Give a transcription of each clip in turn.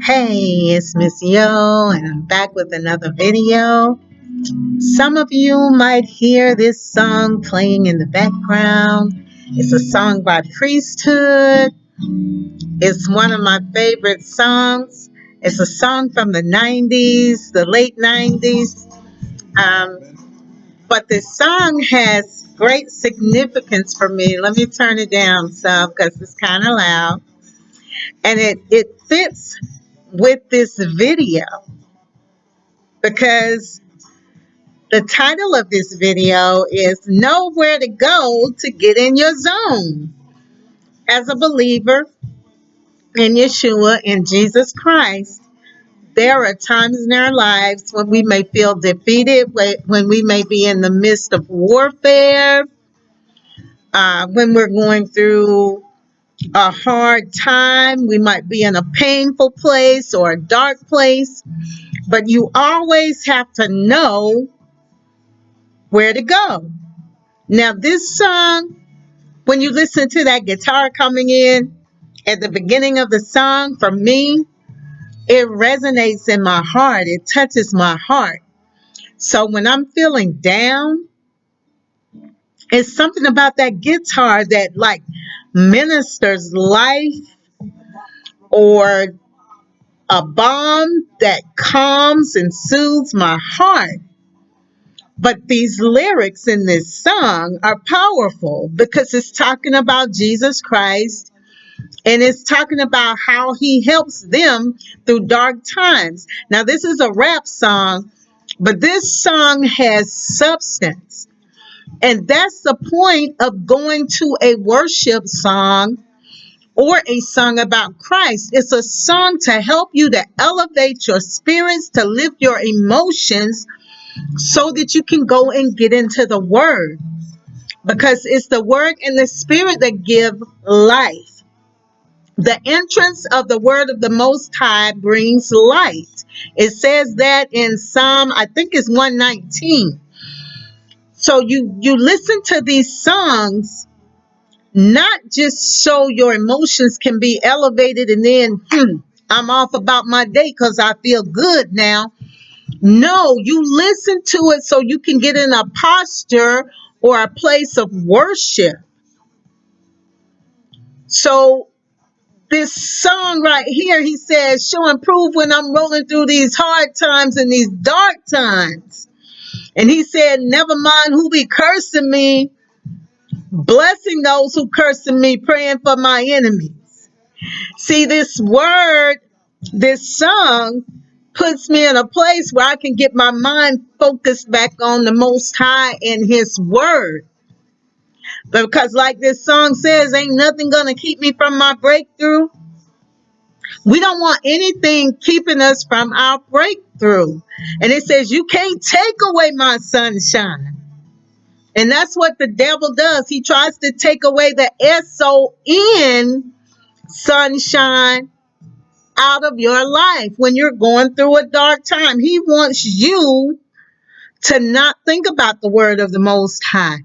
Hey, it's Miss Yo, and I'm back with another video. Some of you might hear this song playing in the background. It's a song by Priesthood. It's one of my favorite songs. It's a song from the 90s, the late 90s. Um, but this song has great significance for me. Let me turn it down some because it's kind of loud. And it fits with this video because the title of this video is Know Where to Go to Get in Your Zone. As a believer in Yeshua, in Jesus Christ, there are times in our lives when we may feel defeated, when we may be in the midst of warfare, when we're going through a hard time. We might be in a painful place or a dark place, but you always have to know where to go. Now, this song, when you listen to that guitar coming in at the beginning of the song, for me, it resonates in my heart. It touches my heart. So when I'm feeling down, it's something about that guitar that like ministers life, or a balm that calms and soothes my heart. But these lyrics in this song are powerful because it's talking about Jesus Christ. And it's talking about how he helps them through dark times. Now, this is a rap song, but this song has substance. And that's the point of going to a worship song or a song about Christ. It's a song to help you to elevate your spirits, to lift your emotions so that you can go and get into the word. Because it's the word and the spirit that give life. The entrance of the word of the Most High brings light. It says that in Psalm, I think it's 119. So you listen to these songs not just so your emotions can be elevated and then I'm off about my day because I feel good now. No, you listen to it so you can get in a posture or a place of worship. So this song right here, he says, show and prove when I'm rolling through these hard times and these dark times. And he said, never mind who be cursing me, blessing those who cursing me, praying for my enemies. See, this word, this song puts me in a place where I can get my mind focused back on the Most High and his word. Because like this song says, ain't nothing going to keep me from my breakthrough. We don't want anything keeping us from our breakthrough. And it says, you can't take away my sunshine. And that's what the devil does. He tries to take away the S-O-N, sunshine, out of your life when you're going through a dark time. He wants you to not think about the word of the Most High.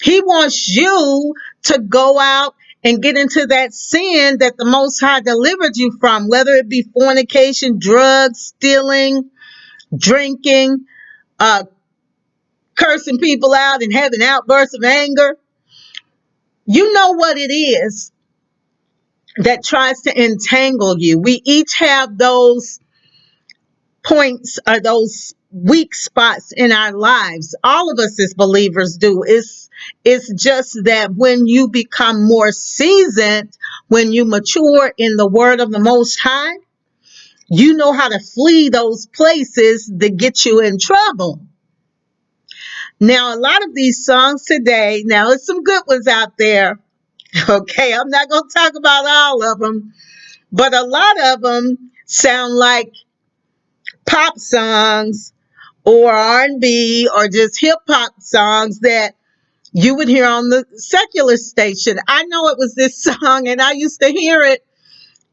He wants you to go out and get into that sin that the Most High delivered you from, whether it be fornication, drugs, stealing, drinking, cursing people out and having outbursts of anger. You know what it is that tries to entangle you. We each have those points or those weak spots in our lives. All of us as believers do. It's just that when you become more seasoned, when you mature in the word of the Most High, you know how to flee those places that get you in trouble. Now, a lot of these songs today, now there's some good ones out there. Okay, I'm not going to talk about all of them, but a lot of them sound like pop songs or R&B or just hip hop songs that you would hear on the secular station. I know it was this song and I used to hear it,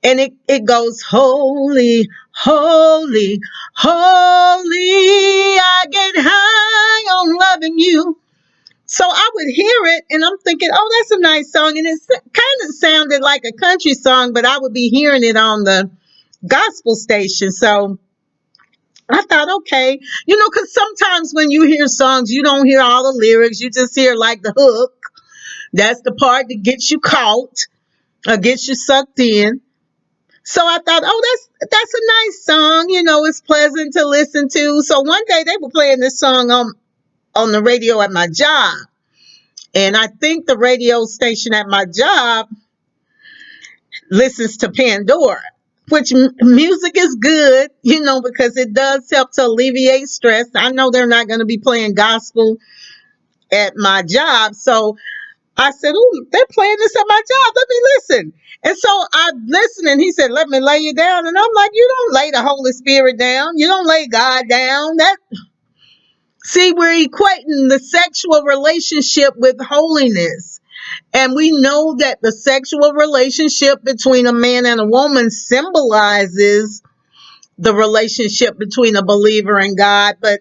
and it goes, holy, holy, holy, I get high on loving you. So I would hear it and I'm thinking, oh, that's a nice song. And it kind of sounded like a country song, but I would be hearing it on the gospel station. So I thought, okay, because sometimes when you hear songs, you don't hear all the lyrics. You just hear like the hook. That's the part that gets you caught or gets you sucked in. So I thought, oh, that's a nice song. It's pleasant to listen to. So one day they were playing this song on the radio at my job. And I think the radio station at my job listens to Pandora, which music is good, because it does help to alleviate stress. I know they're not going to be playing gospel at my job. So I said, oh, they're playing this at my job. Let me listen. And so I listened, and he said, let me lay you down. And I'm like, you don't lay the Holy Spirit down. You don't lay God down. See, we're equating the sexual relationship with holiness. And we know that the sexual relationship between a man and a woman symbolizes the relationship between a believer and God. But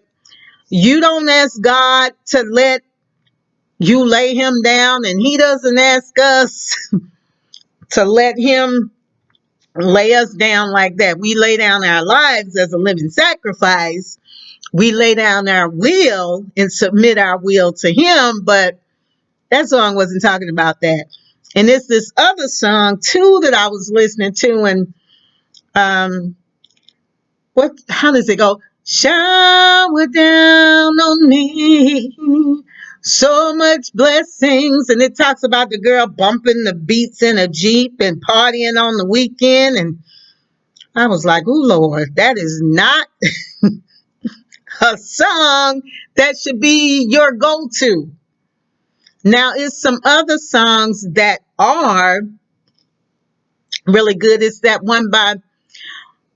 you don't ask God to let you lay him down, and he doesn't ask us to let him lay us down like that. We lay down our lives as a living sacrifice. We lay down our will and submit our will to him, but that song wasn't talking about that. And it's this other song too that I was listening to, and um how does it go? Shower down on me so much blessings. And it talks about the girl bumping the beats in a Jeep and partying on the weekend. And I was like, oh Lord, that is not a song that should be your go-to. Now, it's some other songs that are really good. It's that one by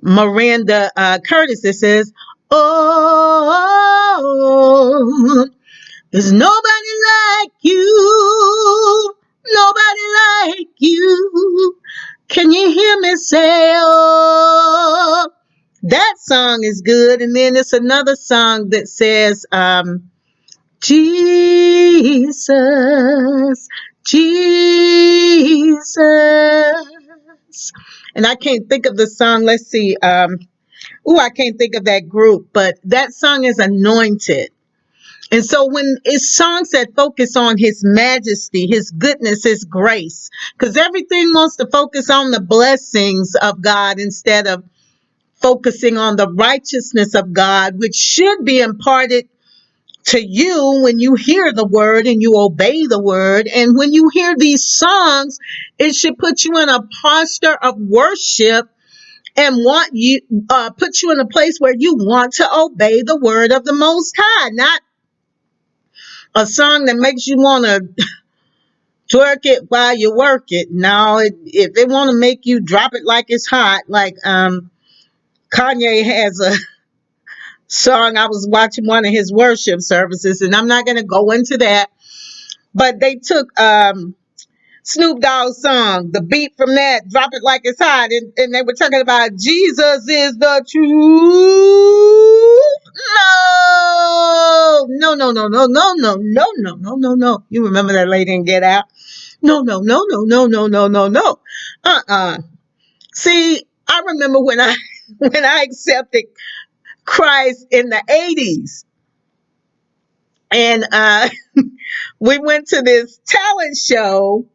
Miranda Curtis that says, oh, there's nobody like you, nobody like you. Can you hear me say, oh? That song is good. And then it's another song that says, Jesus, Jesus. And I can't think of the song. Let's see. I can't think of that group, but that song is anointed. And so when it's songs that focus on his majesty, his goodness, his grace, because everything wants to focus on the blessings of God instead of focusing on the righteousness of God, which should be imparted to you when you hear the word and you obey the word. And when you hear these songs, it should put you in a posture of worship and put you in a place where you want to obey the word of the Most High, not a song that makes you want to twerk it while you work it. No, if they want to make you drop it like it's hot, like Kanye has a song. I was watching one of his worship services, and I'm not going to go into that, but they took Snoop Dogg's song, the beat from that, drop it like it's hot, and they were talking about Jesus is the truth. No, no, no, no, no, no, no, no, no, no, no. You remember that lady in Get Out? No, no, no, no, no, no, no, no, no. See, I remember when I when I accepted Christ in the 80s, and we went to this talent show.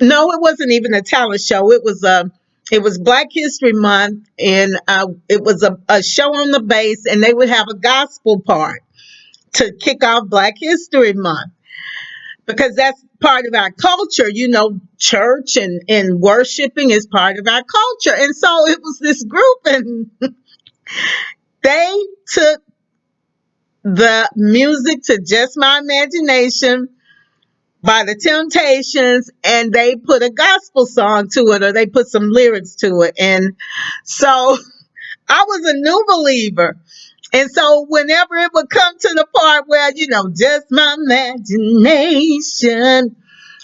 No, it wasn't even a talent show. It was Black History Month, and it was a show on the base, and they would have a gospel part to kick off Black History Month, because that's part of our culture. Church and worshiping is part of our culture. And so it was this group, and they took the music to Just My Imagination by the Temptations, and they put a gospel song to it, or they put some lyrics to it. And so I was a new believer. And so whenever it would come to the part where, just my imagination,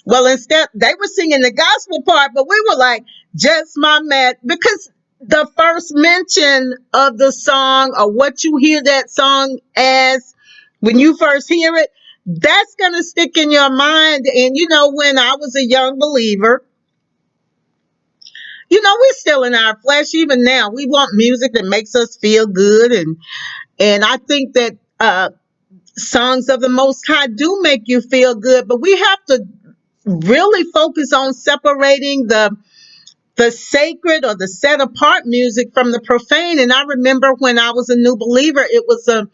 well, instead they were singing the gospel part, but we were like, just my because the first mention of the song, or what you hear that song as when you first hear it, that's going to stick in your mind. And when I was a young believer, We're still in our flesh even now. We want music that makes us feel good, and I think that songs of the Most High do make you feel good, but we have to really focus on separating the sacred or the set apart music from the profane. And I remember when I was a new believer, it was a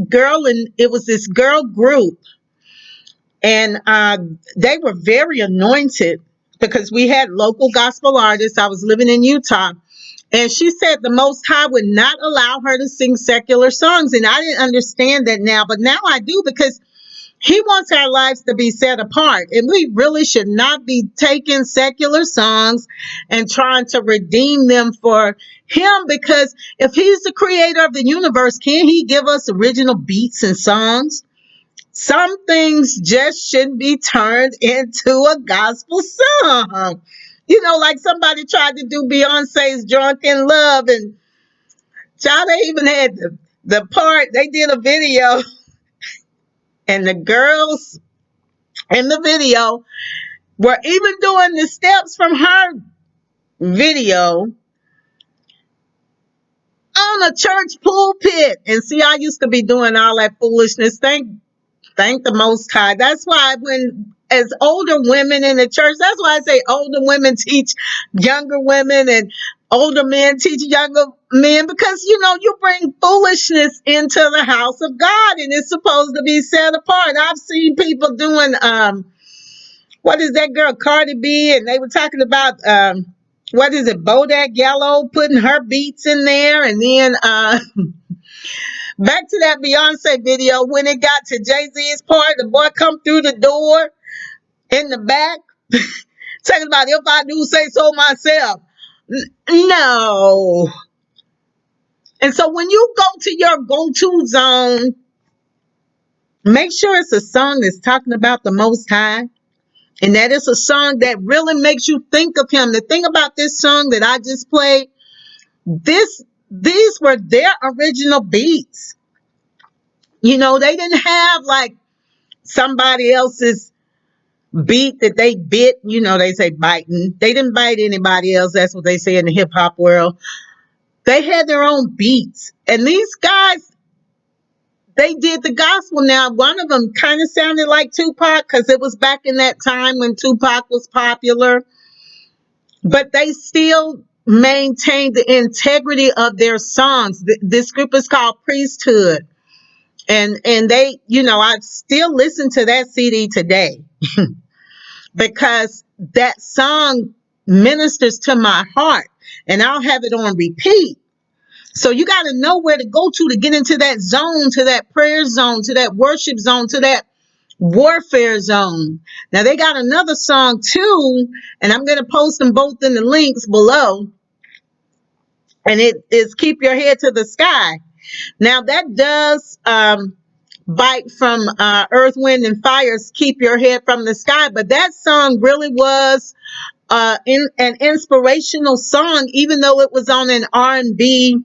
girl, and it was this girl group, and they were very anointed because we had local gospel artists. I was living in Utah, and she said the Most High would not allow her to sing secular songs. And I didn't understand that now, but now I do, because He wants our lives to be set apart. And we really should not be taking secular songs and trying to redeem them for Him, because if He's the creator of the universe, can't He give us original beats and songs? Some things just shouldn't be turned into a gospel song. Like somebody tried to do Beyonce's Drunk in Love, and child, they even had the part, they did a video, and the girls in the video were even doing the steps from her video on a church pulpit. And see, I used to be doing all that foolishness. Thank the Most High. That's why when as older women in the church, that's why I say older women teach younger women, and older men teach younger men, because you bring foolishness into the house of God, and it's supposed to be set apart. I've seen people doing what is that girl Cardi B, and they were talking about what is it, Bodak Yellow, putting her beats in there, and then back to that Beyonce video, when it got to Jay-Z's part, the boy come through the door in the back, talking about if I do say so myself. No. And so when you go to your go-to zone, make sure it's a song that's talking about the Most High, and that it's a song that really makes you think of Him. The thing about this song that I just played, these were their original beats. They didn't have like somebody else's beat that they bit. They say biting. They didn't bite anybody else. That's what they say in the hip hop world. They had their own beats. And these guys, they did the gospel. Now, one of them kind of sounded like Tupac, because it was back in that time when Tupac was popular. But they still maintained the integrity of their songs. This group is called Priesthood. And they, I still listen to that CD today because that song ministers to my heart, and I'll have it on repeat. So you got to know where to go to get into that zone, to that prayer zone, to that worship zone, to that warfare zone. Now they got another song too, and I'm going to post them both in the links below. And it is Keep Your Head to the Sky. Now that does bite from Earth, Wind, and Fire's Keep Your Head from the Sky, but that song really was an inspirational song, even though it was on an R&B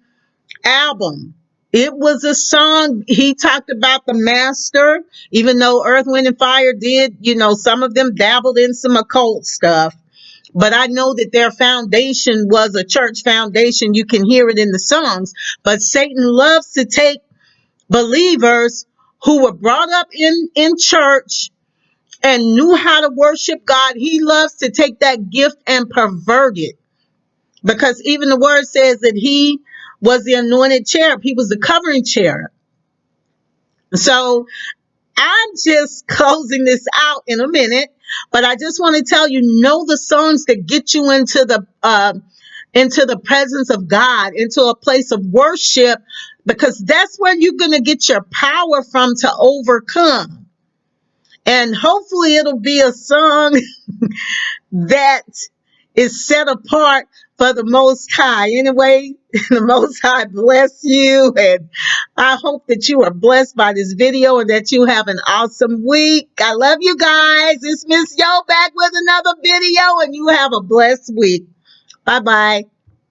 album. It was a song. He talked about the master, even though Earth, Wind, and Fire did, some of them dabbled in some occult stuff. But I know that their foundation was a church foundation. You can hear it in the songs. But Satan loves to take believers who were brought up in church and knew how to worship God. He loves to take that gift and pervert it. Because even the word says that he was the anointed cherub. He was the covering cherub. So I'm just closing this out in a minute, but I just want to tell you, know the songs that get you into the presence of God, into a place of worship, because that's where you're going to get your power from to overcome. And hopefully it'll be a song that is set apart for the Most High. Anyway, the Most High bless you. And I hope that you are blessed by this video and that you have an awesome week. I love you guys. It's Miss Yo back with another video, and you have a blessed week. Bye-bye.